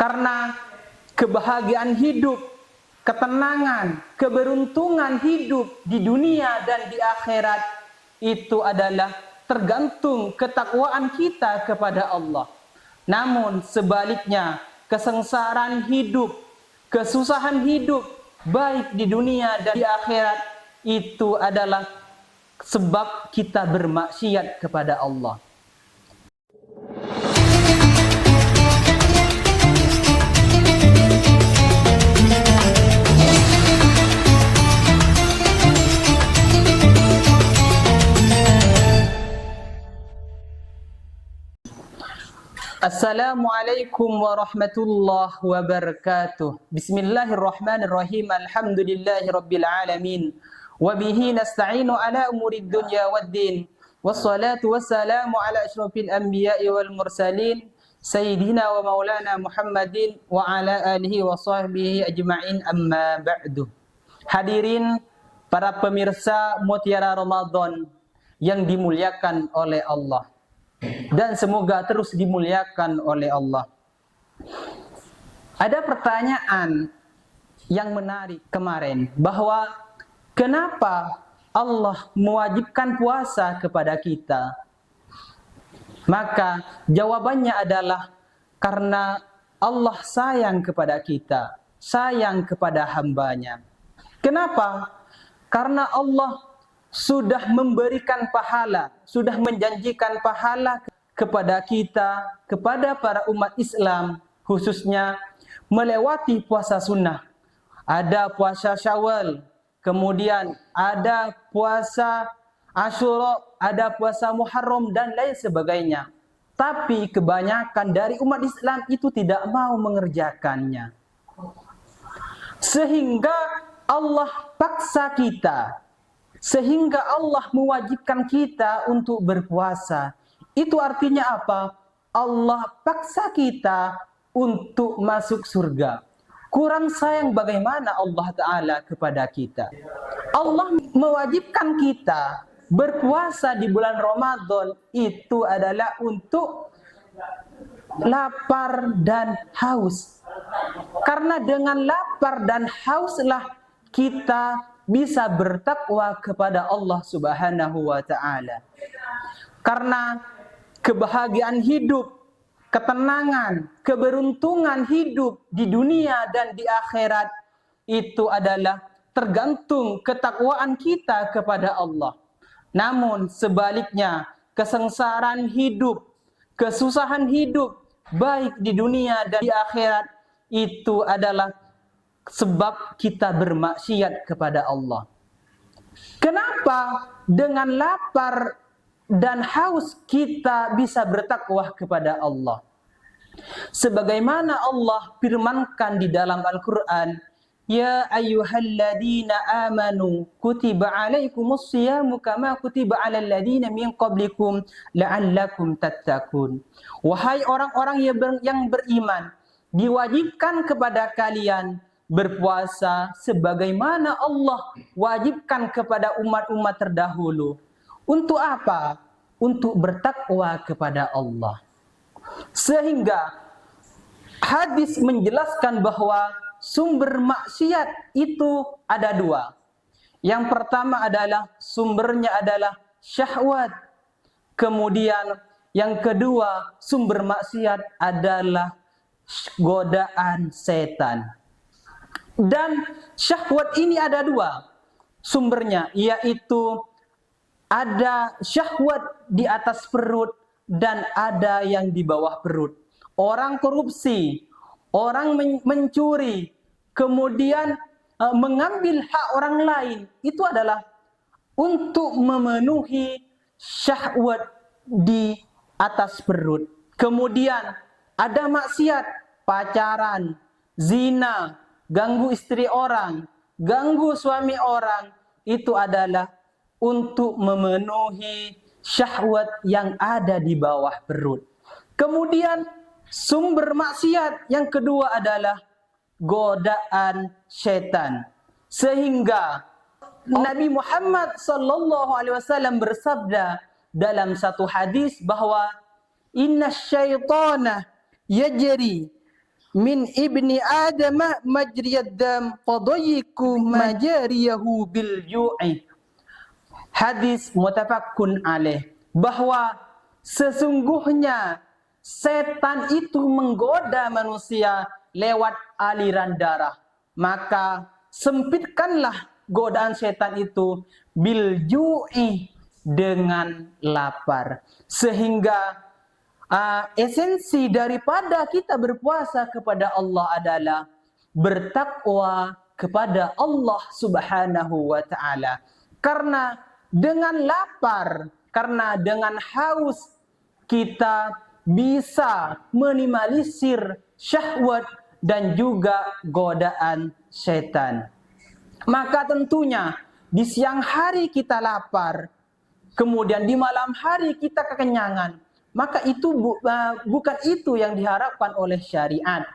Karena kebahagiaan hidup, ketenangan, keberuntungan hidup di dunia dan di akhirat itu adalah tergantung ketakwaan kita kepada Allah. Namun sebaliknya, kesengsaraan hidup, kesusahan hidup baik di dunia dan di akhirat itu adalah sebab kita bermaksiat kepada Allah. Assalamualaikum warahmatullahi wabarakatuh. Bismillahirrahmanirrahim. Alhamdulillahirabbil alamin. Wa bihi nasta'inu ala umurid dunya waddin. Wassalatu wassalamu ala asyrafil anbiya'i wal mursalin sayyidina wa maulana Muhammadin wa ala alihi wa sahbihi ajma'in, amma ba'du. Hadirin para pemirsa Mutiara Ramadan yang dimuliakan oleh Allah dan semoga terus dimuliakan oleh Allah. Ada pertanyaan yang menarik kemarin, bahwa kenapa Allah mewajibkan puasa kepada kita? Maka jawabannya adalah karena Allah sayang kepada kita, sayang kepada hambanya. Kenapa? Karena Allah sudah memberikan pahala, sudah menjanjikan pahala kepada kita, kepada para umat Islam, khususnya melewati puasa sunnah. Ada puasa Syawal, kemudian ada puasa Asyura, ada puasa Muharram, dan lain sebagainya. Tapi kebanyakan dari umat Islam itu tidak mau mengerjakannya. Sehingga Allah paksa kita, sehingga Allah mewajibkan kita untuk berpuasa. Itu artinya apa? Allah paksa kita untuk masuk surga. Kurang sayang bagaimana Allah Ta'ala kepada kita. Allah mewajibkan kita berpuasa di bulan Ramadan itu adalah untuk lapar dan haus. Karena dengan lapar dan hauslah kita bisa bertakwa kepada Allah Subhanahu wa Ta'ala. Karena kebahagiaan hidup, ketenangan, keberuntungan hidup di dunia dan di akhirat itu adalah tergantung ketakwaan kita kepada Allah. Namun sebaliknya, kesengsaraan hidup, kesusahan hidup baik di dunia dan di akhirat itu adalah sebab kita bermaksiat kepada Allah. Kenapa dengan lapar dan haus kita bisa bertakwa kepada Allah? Sebagaimana Allah firmankan di dalam Al-Quran, Ya ayyuhalladzina amanu kutiba alaikumus siyamu kama kutiba alal ladzina min qablikum la'allakum tattaqun. Wahai orang-orang yang beriman, diwajibkan kepada kalian berpuasa sebagaimana Allah wajibkan kepada umat-umat terdahulu. Untuk apa? Untuk bertakwa kepada Allah. Sehingga hadis menjelaskan bahwa sumber maksiat itu ada dua. Yang pertama adalah sumbernya adalah syahwat. Kemudian yang kedua, sumber maksiat adalah godaan setan. Dan syahwat ini ada dua sumbernya, yaitu ada syahwat di atas perut dan ada yang di bawah perut. Orang korupsi, orang mencuri, kemudian mengambil hak orang lain, itu adalah untuk memenuhi syahwat di atas perut. Kemudian ada maksiat, pacaran, zina, ganggu istri orang, ganggu suami orang, itu adalah untuk memenuhi syahwat yang ada di bawah perut. Kemudian sumber maksiat yang kedua adalah godaan setan. Sehingga Nabi Muhammad SAW bersabda dalam satu hadis bahwa inna syaitana yajri min ibni Adam majriyad dam fadayku majariyahu bil ju'i. Hadis muttafaqun alaih, bahwa sesungguhnya setan itu menggoda manusia lewat aliran darah. Maka sempitkanlah godaan setan itu bil ju'i, dengan lapar. Sehingga esensi daripada kita berpuasa kepada Allah adalah bertakwa kepada Allah Subhanahu wa taala. Karena dengan lapar, karena dengan haus, kita bisa minimalisir syahwat dan juga godaan setan. Maka tentunya di siang hari kita lapar, kemudian di malam hari kita kekenyangan, maka itu bukan itu yang diharapkan oleh syariat.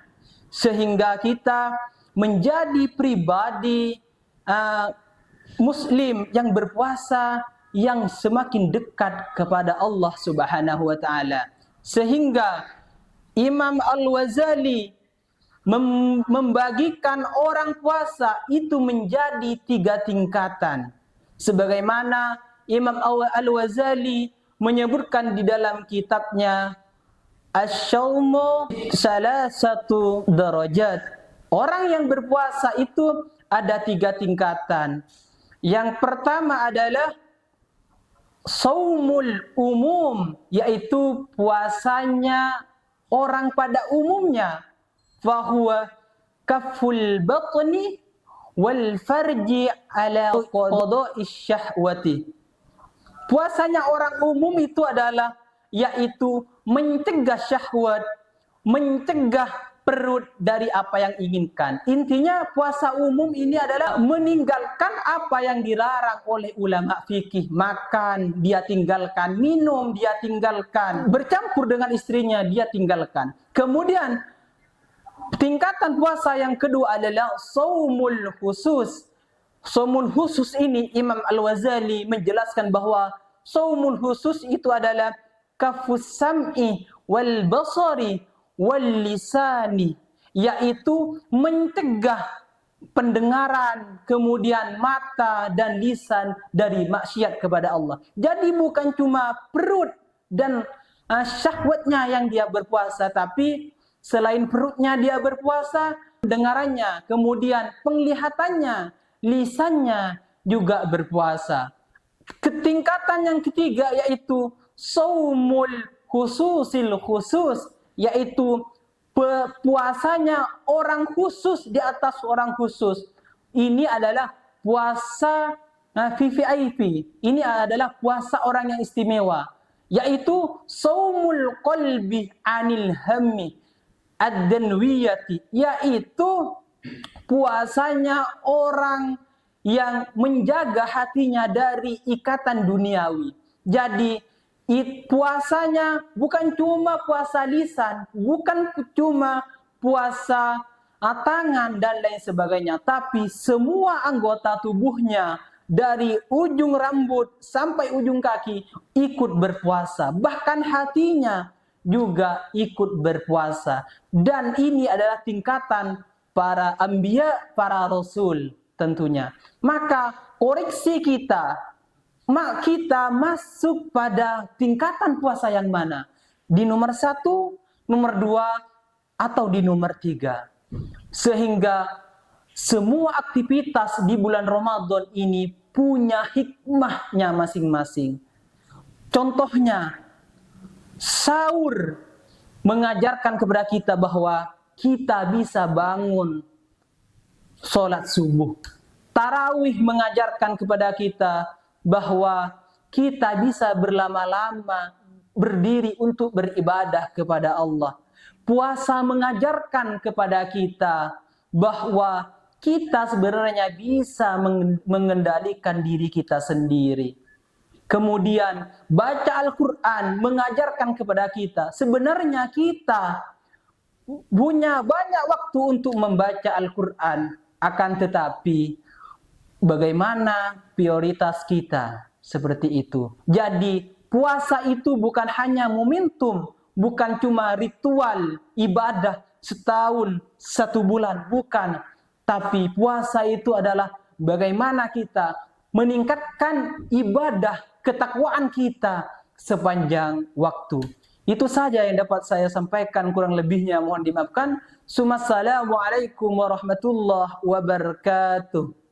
Sehingga kita menjadi pribadi muslim yang berpuasa, yang semakin dekat kepada Allah Subhanahu wa taala. Sehingga Imam Al-Ghazali membagikan orang puasa itu menjadi 3 tingkatan. Sebagaimana Imam Al-Ghazali menyebutkan di dalam kitabnya Asy-Syaumu Salasatu Darajat. Orang yang berpuasa itu ada 3 tingkatan. Yang pertama adalah saumul umum, yaitu puasanya orang pada umumnya. Fahuwa kaful batni wal farji ala qada'i syahwati. Puasanya orang umum itu adalah yaitu mencegah syahwat, mencegah perut dari apa yang inginkan. Intinya puasa umum ini adalah meninggalkan apa yang dilarang oleh ulama fikih. Makan, dia tinggalkan. Minum, dia tinggalkan. Bercampur dengan istrinya, dia tinggalkan. Kemudian tingkatan puasa yang kedua adalah shaumul khusus. Shaumul khusus ini Imam Al-Ghazali menjelaskan bahwa shaumul khusus itu adalah kafus sam'i wal basari wal lisani, yaitu mencegah pendengaran, kemudian mata dan lisan dari maksiat kepada Allah. Jadi bukan cuma perut dan syahwatnya yang dia berpuasa, tapi selain perutnya dia berpuasa, dengarannya, kemudian penglihatannya, lisannya juga berpuasa. Ketingkatan yang ketiga yaitu saumul khususil khusus, yaitu puasanya orang khusus di atas orang khusus. Ini adalah puasa VVIP. Ini adalah puasa orang yang istimewa, yaitu saumul qalbi anil hammi ad-danwiyati, yaitu puasanya orang yang menjaga hatinya dari ikatan duniawi. Jadi puasanya bukan cuma puasa lisan, bukan cuma puasa tangan dan lain sebagainya, tapi semua anggota tubuhnya dari ujung rambut sampai ujung kaki ikut berpuasa. Bahkan hatinya juga ikut berpuasa. Dan ini adalah tingkatan para anbiya, para rasul tentunya. Maka koreksi kita masuk pada tingkatan puasa yang mana? Di nomor 1, nomor 2, atau di nomor 3. Sehingga semua aktivitas di bulan Ramadan ini punya hikmahnya masing-masing. Contohnya, sahur mengajarkan kepada kita bahwa kita bisa bangun sholat subuh. Tarawih mengajarkan kepada kita bahwa kita bisa berlama-lama berdiri untuk beribadah kepada Allah. Puasa mengajarkan kepada kita bahwa kita sebenarnya bisa mengendalikan diri kita sendiri. Kemudian baca Al-Quran mengajarkan kepada kita sebenarnya kita punya banyak waktu untuk membaca Al-Quran, akan tetapi bagaimana prioritas kita seperti itu. Jadi puasa itu bukan hanya momentum, bukan cuma ritual ibadah, setahun, 1 bulan, bukan. Tapi puasa itu adalah bagaimana kita meningkatkan ibadah ketakwaan kita sepanjang waktu. Itu saja yang dapat saya sampaikan, kurang lebihnya mohon dimaafkan. Assalamualaikum warahmatullahi wabarakatuh.